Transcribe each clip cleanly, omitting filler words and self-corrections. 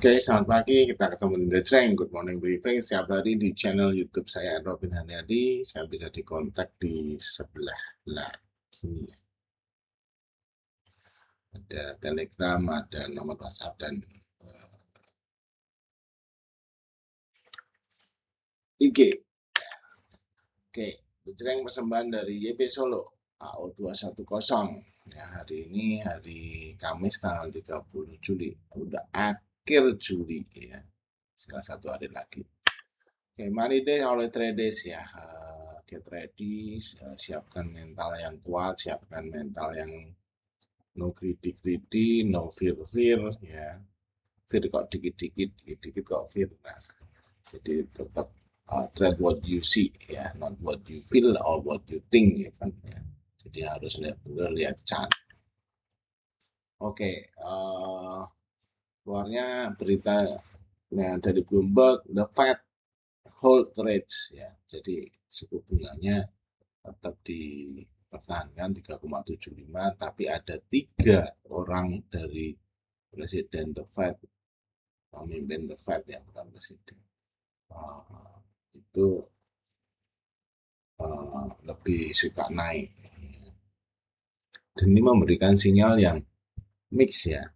Oke, selamat pagi. Kita ketemu di The Train. Good morning briefing. Setiap hari di channel YouTube saya, Robin Hanyadi. Saya bisa dikontak di sebelah sini. Ada Telegram, ada nomor WhatsApp, dan IG. Oke, The Train persembahan dari YB Solo, AO 210. Ya, hari ini hari Kamis tanggal 30 Juli. Udah akhir Juli ya. Sekarang 1 hari lagi. Oke, money day oleh traders ya. Get ready, siapkan mental yang kuat, siapkan mental yang no greedy, no fear ya. Fear kok dikit-dikit kok fear. Nah, jadi tetap trade what you see ya, not what you feel or what you think ya kan ya. Jadi harus lihat chart. Oke, keluarnya berita dari Bloomberg, the Fed hold rates ya. Jadi suku bunganya tetap dipertahankan 3,75, tapi ada 3 orang dari presiden The Fed, pemimpin The Fed ya, bukan presiden, itu lebih suka naik. Dan ini memberikan sinyal yang mix ya.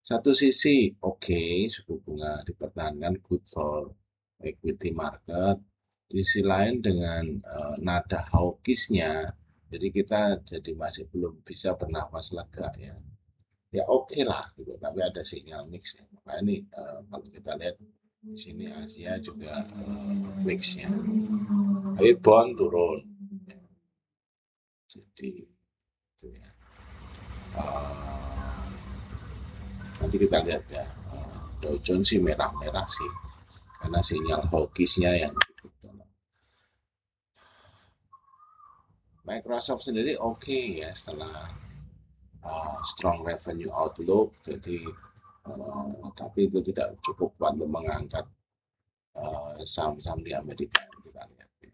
Satu sisi oke, suku bunga dipertahankan, good for equity market. Di sisi lain dengan nada hawkishnya, jadi kita jadi masih belum bisa bernafas lega ya. Ya oke lah gitu, tapi ada sinyal mix ya. Maka ini kalau kita lihat di sini Asia juga mixnya. Tapi bond turun. Ya. Jadi itu ya. Nanti kita lihat ya. Dow Jones sih merah-merah sih, karena sinyal hawkishnya yang Microsoft sendiri oke ya setelah strong revenue outlook, jadi tapi itu tidak cukup kuat untuk mengangkat saham-saham di Amerika. Kita lihat ya.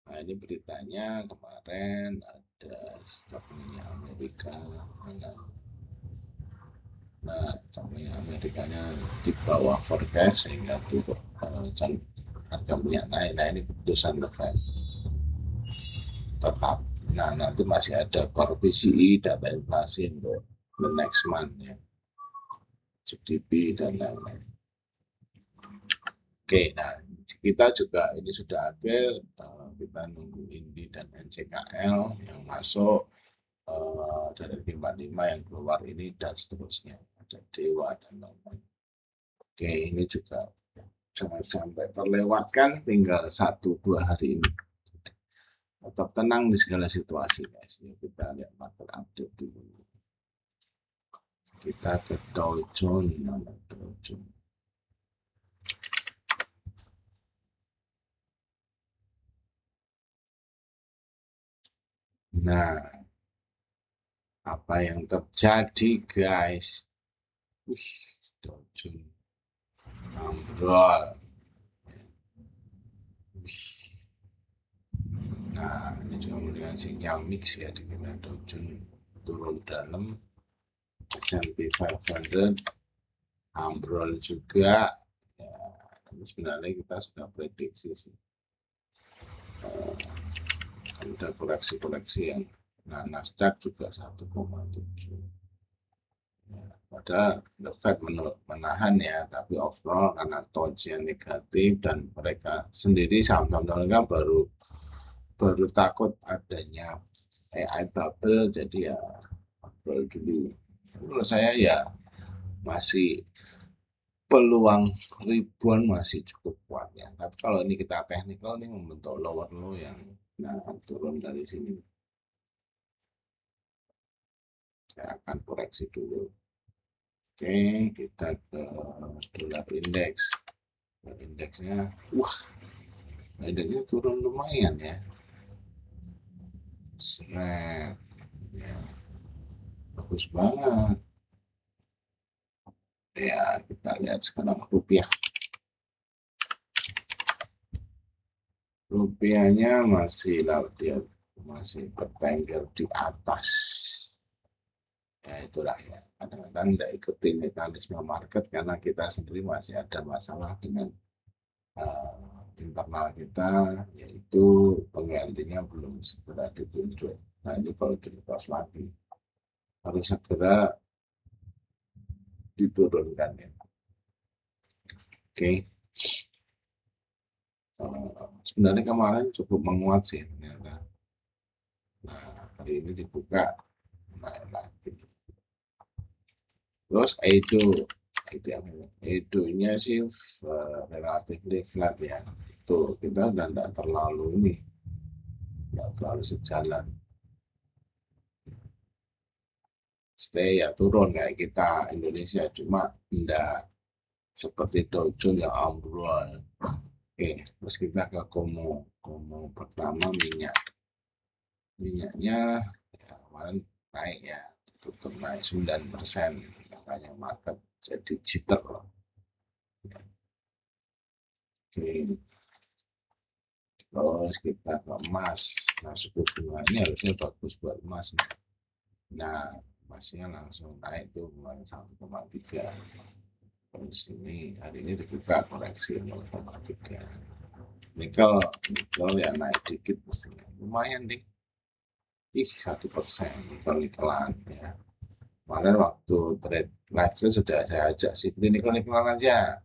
Nah ini beritanya kemarin ada stok minyak Amerika, nah stok minyak Amerikanya di bawah forecast sehingga itu harga minyak naik. Nah ini keputusan The Fed tetap. Nah nanti masih ada core PCE, data inflasi untuk the next month ya, GDP dan lain-lain. Oke, nah kita juga ini sudah akhir, kita nunggu Indi dan NCKL yang masuk, dari 45 yang keluar ini dan seterusnya, ada Dewa dan lain-lain. Oke, ini juga jangan sampai terlewatkan, tinggal 1-2 hari ini. Tetap tenang di segala situasi guys. Ini kita lihat market update dulu. Kita ke Dow Jones. Nah, apa yang terjadi guys? Dow Jones ambrol. Nah, ini juga memberikan sinyal mix ya, di mana Dow Jones turun dalam, S&P 500 ambrol juga ya. Tapi sebenarnya kita sudah prediksi sih, ada koreksi-koreksi yang, nah Nasdaq juga 1,7 ya, padahal The Fed menahan ya, tapi overall karena tone-nya negatif dan mereka sendiri saham-saham mereka baru takut adanya AI bubble, jadi ya ambrol dulu. Menurut saya ya masih peluang ribuan masih cukup kuat ya. Tapi kalau ini kita teknikal nih, membentuk lower low yang turun dari sini. Saya akan koreksi dulu. Oke, kita ke dolar indeks. Indeksnya, indeksnya turun lumayan ya. Seret, ya, bagus banget. Ya, kita lihat sekarang rupiah. Rupiahnya masih bertengger di atas. Ya itulah ya, kadang-kadang tidak ikuti mekanisme market karena kita sendiri masih ada masalah dengan internal kita, yaitu penggantinya belum segera ditunjuk. Nah ini kalau dilepas lagi harus segera diturunkan ya. Oke. Sebenarnya kemarin cukup menguat sih ternyata. Nah hari ini dibuka naik lagi. Terus Edo-nya sih relatif flat ya. Tuh kita udah tidak terlalu sejalan. Stay ya turun kayak kita Indonesia, cuma enggak seperti Dow Jones yang ambrol. Oke, terus kita ke Komo pertama minyaknya ya, kemarin naik ya, tutup naik 9%, makanya market jadi jitter. Oke, terus kita ke emas. Nah suku bunga ini harusnya bagus buat emas. Nah emasnya langsung naik tuh kemarin 1,3. Terus ini hari ini dibuka koreksi 0,3. Nikel ya naik dikit mestinya, lumayan deh. 1% nikel-nikelan ya. Kemarin waktu trade live trade sudah saya ajak sih beli nikel-nikelan aja.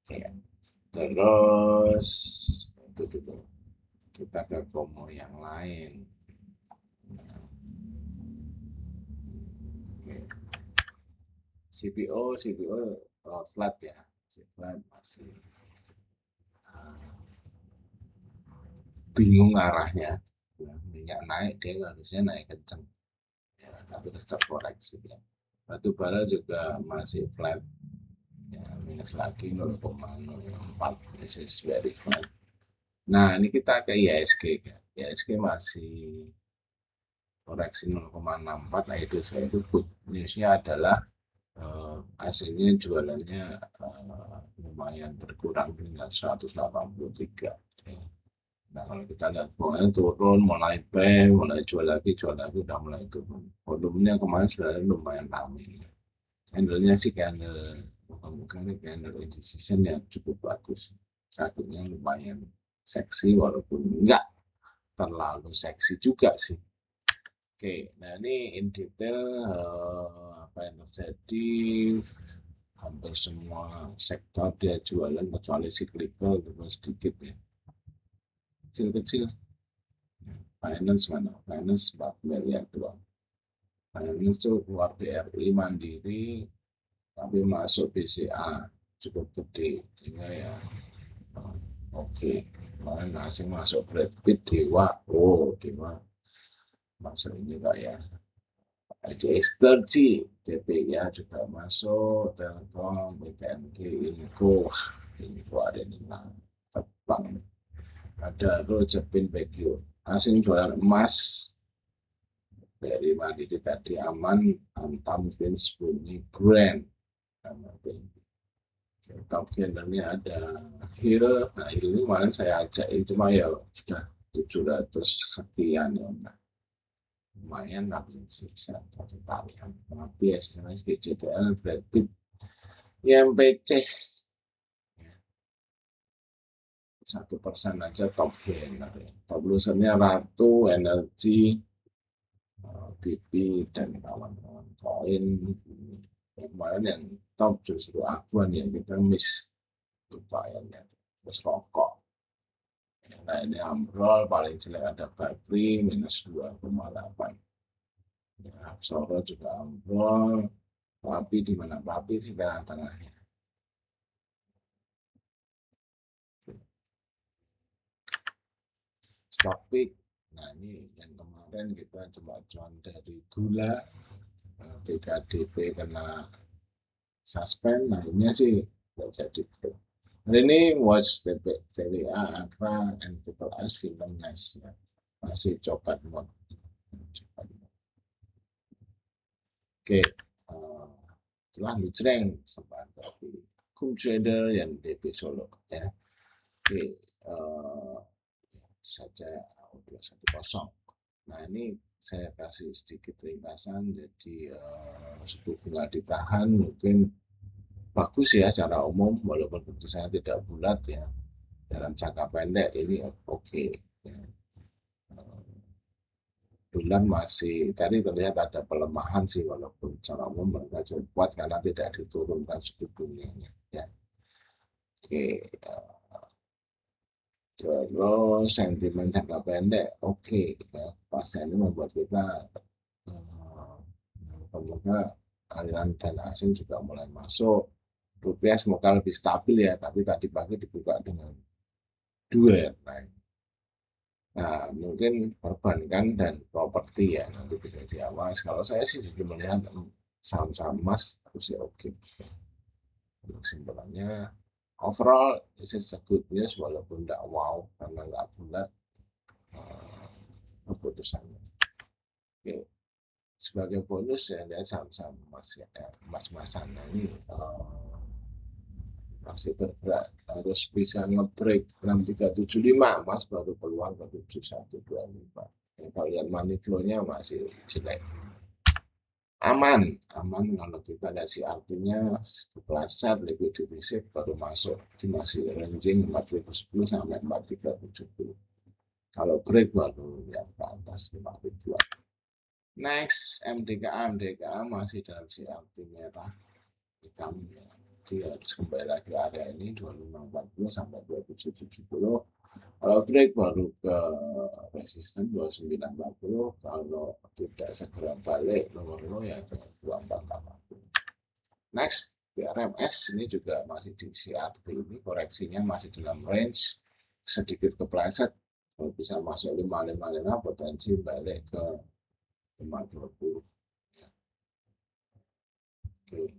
Ya. Terus itu dulu. Kita ke Komo yang lain. CPO flat ya, flat masih bingung arahnya. Ya, minyak naik dia harusnya naik kenceng, ya, tapi tetap koreksi ya. Batu bara juga masih flat, ya, minus lagi 0,04, this is very flat. Nah ini kita ke IHSG ya. IHSG masih koreksi 0,64. Nah itu saya itu good newsnya adalah hasilnya jualannya lumayan berkurang dengan 183. Nah kalau kita lihat mulai turun, mulai buy, mulai jual lagi, udah mulai turun. Volumenya kemarin sudah lumayan ramai. Candlenya sih candle, bukan candle indecision yang cukup bagus. Grafiknya lumayan seksi walaupun enggak terlalu seksi juga sih. Oke, nah ini in detail apa yang terjadi. Hampir semua sektor dia jualan kecuali cyclical terus sedikit ya. Kecil-kecil. Finance mana? Finance 4 miliar doang. Finance itu keluar BRI Mandiri, tapi masuk BCA cukup gede. Sehingga ya oke. Kemarin asing masuk Brad Pitt, Dewa. Oh, Dewa. Masuk ini Pak ya. Ada Esterci, TPA juga masuk, Telkom, BTNG, Inco ada di Tepang. Ada Rojepin Baekhyun, asing jualan emas dari Mandiri tadi aman, Antam, Vince, Bunyi, Brand. Top gendernya ada Hill. Nah Hill ini kemarin saya ajak, cuma ya sudah 700 sekian ya. Lumayan tapi bisa satu tarian. Tapi SMS GCDL, Breadbit, IMPC 1% aja top gainer. Top losernya Ratu, Energi, BP dan kawan-kawan koin. Kemarin yang top justru Akuan yang kita miss lumayan ya. Terus rokok. Nah ini ambrol paling jelek ada Bakri minus 2,8. Ya, Soro juga ambrol, tapi di mana Papi di tengah-tengahnya. Stock pick. Nah ini yang kemarin kita coba cuan dari gula, BKDP kena suspend. Nah ini sih nggak jadi. Hari ini watch TWA, Akra, and Triple S film Nice ya. Masih copat mode. Oke, setelah lucreng sempat tapi Cool Trader yang DP Solo ya. Oke, saja 210. Nah ini saya kasih sedikit ringkasan. Jadi suku bunga ditahan mungkin bagus ya secara umum, walaupun keputusannya tidak bulat ya. Dalam jangka pendek ini oke. Ya. Dolar masih tadi terlihat ada pelemahan sih, walaupun secara umum mereka cukup kuat karena tidak diturunkan suku bunganya ya. Oke, terus sentimen jangka pendek oke ya. Pasca ini membuat kita semoga aliran dana asing juga mulai masuk, rupiah semoga lebih stabil ya, tapi tadi pagi dibuka dengan dua ya. Nah, mungkin perbankan dan properti ya nanti bisa diawas. Kalau saya sih juga melihat saham-saham emas masih oke. Kesimpulannya, overall this is a good news walaupun tidak wow karena nggak bulat keputusannya. Oke. Sebagai bonus ya lihat saham-saham emas ya, emas-emasan ini masih bergerak, harus bisa nge-break 6375 emas baru peluang ke 7125. Ya, kalau lihat money flow-nya masih jelek. Aman kalau kita lihat sih artinya kepleset lebih defisit baru masuk di masih ranging 4010 sampai 4370. Kalau break baru yang ke atas 52. Next, MDKA masih dalam CRT merah hitam ya. Jadi harus kembali lagi ke area ini 2540 sampai 2770. Kalau break baru ke resisten 2940, kalau tidak segera balik nomor lo ya ke 2480. Next, BRMS ini juga masih di CRT, ini koreksinya masih dalam range, sedikit kepleset. Kalau bisa masuk 555 potensi balik ke 520. Oke,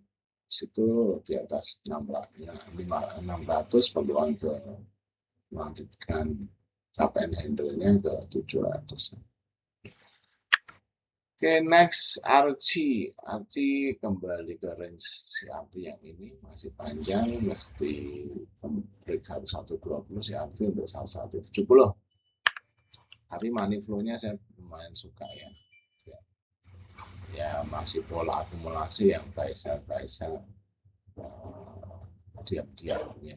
situ di atas 600 peluang ke melanjutkan KPN handle-nya ke 700. Oke, next RC kembali ke range CRT yang ini masih panjang, mesti break 1120 CRT untuk 1170. Tapi money flow-nya saya lumayan suka ya. Ya masih pola akumulasi yang baik-baik diam-diam ya.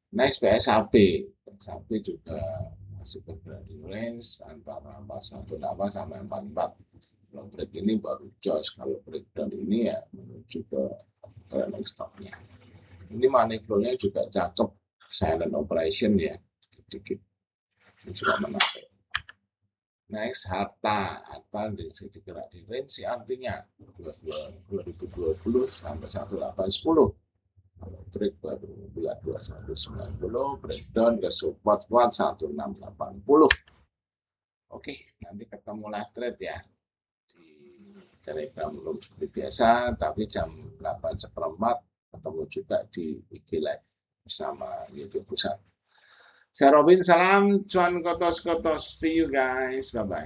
Next PSHP juga masih bergerak di range antara 418 sampai 44. Kalau break ini baru jos, kalau breakdown ini ya menuju ke trailing stopnya. Ini money flow-nya juga cakep, silent operation ya, dikit-dikit ini juga menarik. Next, harta masih digerak di range artinya 2020 sampai 1810. Kalau break baru bulan 2190, breakdown ke support kuat 1680. Oke, nanti ketemu live trade ya di Telegram belum seperti biasa, tapi jam 8:15 ketemu juga di IG Live bersama YouTube Pusat. Saya Robin, salam cuan kotos-kotos, see you guys, bye-bye.